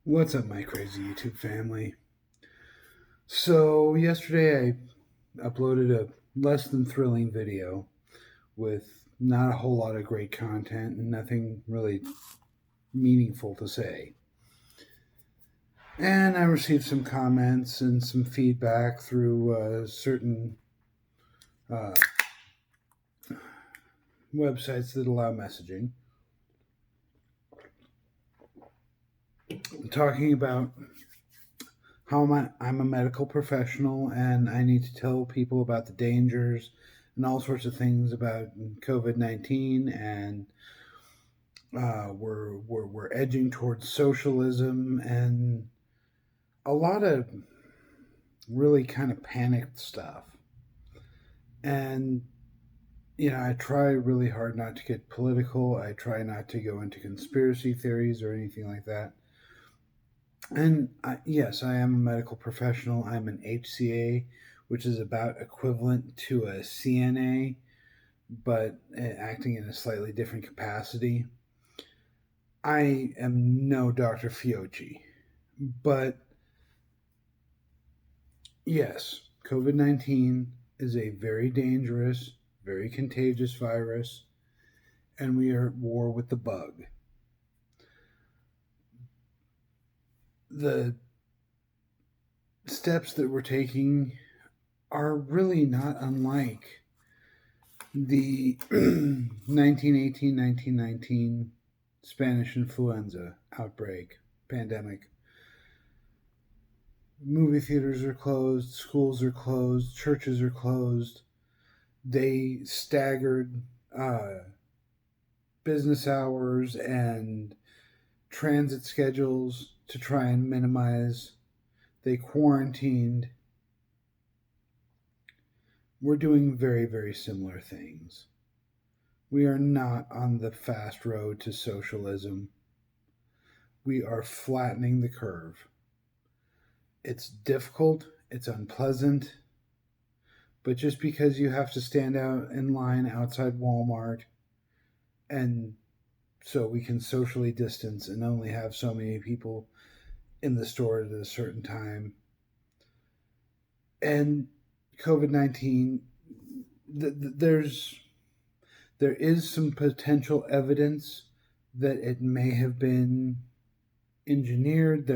What's up, my crazy YouTube family? So, yesterday I uploaded a less than thrilling video with not a whole lot of great content and nothing really meaningful to say. And I received some comments and some feedback through certain uh, websites that allow messaging, talking about how I'm a medical professional and I need to tell people about the dangers and all sorts of things about COVID-19, and we're edging towards socialism and a lot of really kind of panicked stuff. And I try really hard not to get political. I try not to go into conspiracy theories or anything like that. And yes, I am a medical professional. I'm an HCA, which is about equivalent to a CNA, but acting in a slightly different capacity. I am no Dr. Fioci, but yes, COVID 19 is a very dangerous, very contagious virus, and we are at war with the bug. The steps that we're taking are really not unlike the 1918 1919 Spanish influenza outbreak, pandemic. Movie theaters are closed, schools are closed, churches are closed. They staggered business hours and transit schedules to try and minimize. They quarantined. We're doing very, very similar things. We are not on the fast road to socialism. We are flattening the curve. It's difficult, it's unpleasant, but just because you have to stand out in line outside Walmart and so we can socially distance and only have so many people in the store at a certain time. And COVID 19, there is some potential evidence that it may have been engineered.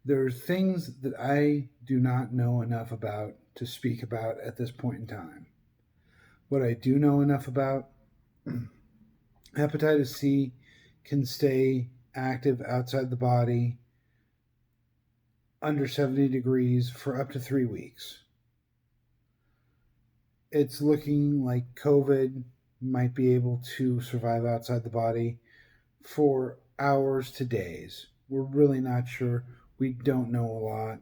There are things that I do not know enough about to speak about at this point in time. What I do know enough about, hepatitis C can stay active outside the body under 70 degrees for up to 3 weeks. It's looking like COVID might be able to survive outside the body for hours to days. We're really not sure. We don't know a lot.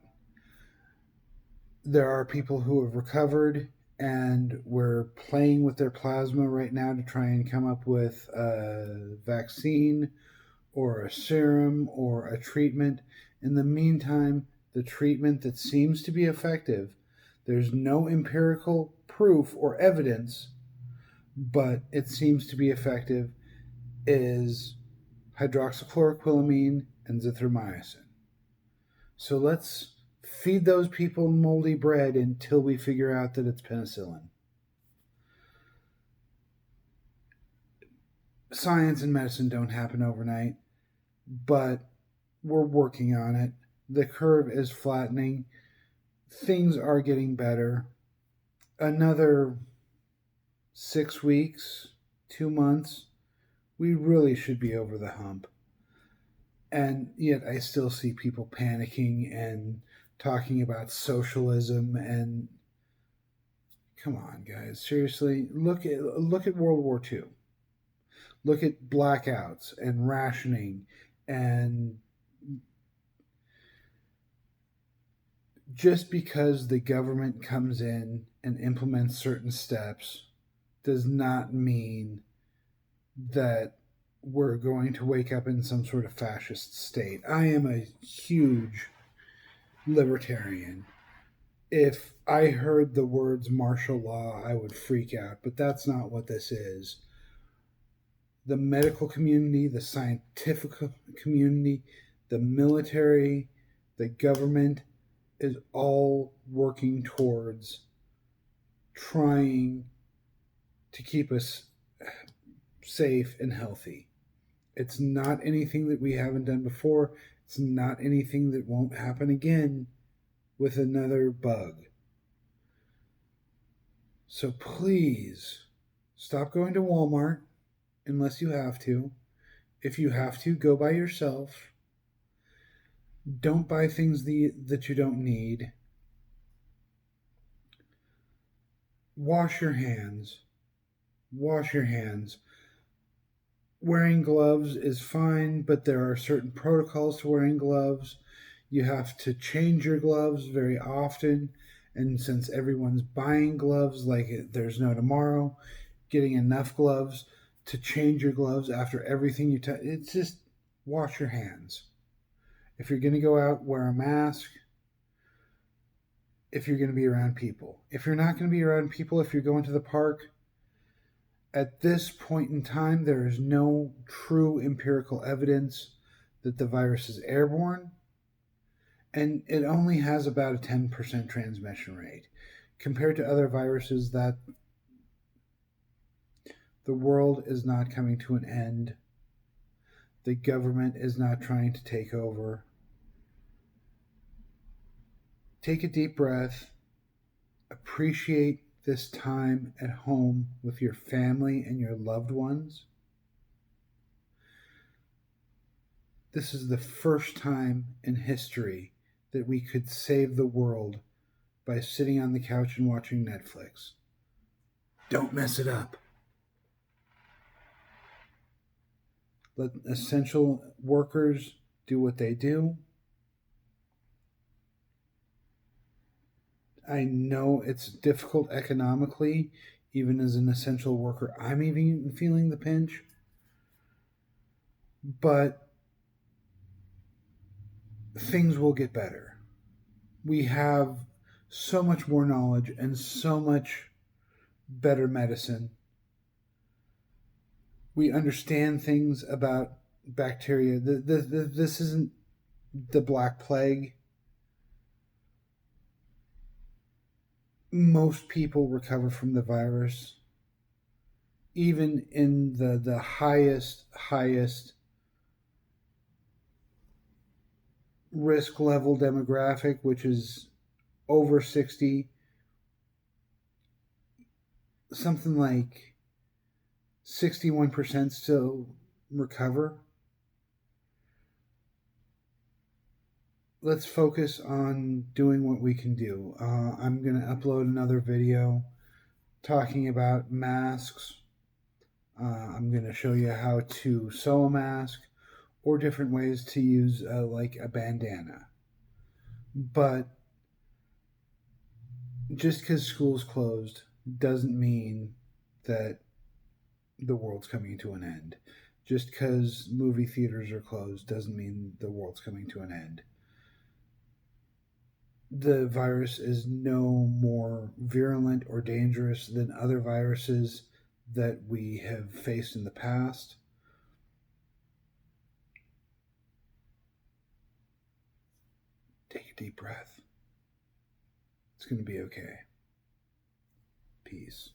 There are people who have recovered, and we're playing with their plasma right now to try and come up with a vaccine or a serum or a treatment. In the meantime, the treatment that seems to be effective, there's no empirical proof or evidence, but it seems to be effective, is hydroxychloroquine and zithromycin. So let's feed those people moldy bread until we figure out that it's penicillin. Science and medicine don't happen overnight, but we're working on it. The curve is flattening. Things are getting better. Another 6 weeks, 2 months, we really should be over the hump. And yet I still see people panicking and talking about socialism. And come on, guys, seriously, look at World War II. Look at blackouts and rationing, and just because the government comes in and implements certain steps does not mean that we're going to wake up in some sort of fascist state. I am a huge libertarian. If I heard the words martial law, I would freak out, but that's not what this is. the medical community, the scientific community, the military, the government is all working towards trying to keep us safe and healthy. It's not anything that we haven't done before. It's not anything that won't happen again with another bug. So please stop going to Walmart unless you have to. If you have to, go by yourself. Don't buy things that you don't need. Wash your hands. Wash your hands. Wearing gloves is fine, but there are certain protocols to wearing gloves. You have to change your gloves very often. And since everyone's buying gloves like there's no tomorrow, getting enough gloves to change your gloves after everything you touch, it's just wash your hands. If you're going to go out, wear a mask. If you're going to be around people. If you're not going to be around people, if you're going to the park, at this point in time, there is no true empirical evidence that the virus is airborne, and it only has about a 10% transmission rate. Compared to other viruses, that the world is not coming to an end. The government is not trying to take over. Take a deep breath. Appreciate this time at home with your family and your loved ones. This is the first time in history that we could save the world by sitting on the couch and watching Netflix. Don't mess it up. Let essential workers do what they do. I know it's difficult economically, even as an essential worker. I'm even feeling the pinch. But things will get better. We have so much more knowledge and so much better medicine. We understand things about bacteria. This isn't the Black Plague. Most people recover from the virus. Even in the highest risk level demographic, which is over 60, something like 61% still recover. Let's focus on doing what we can do. I'm going to upload another video talking about masks. I'm going to show you how to sew a mask or different ways to use like a bandana. But just because school's closed doesn't mean that the world's coming to an end. Just because movie theaters are closed doesn't mean the world's coming to an end. The virus is no more virulent or dangerous than other viruses that we have faced in the past. Take a deep breath. It's going to be okay. Peace.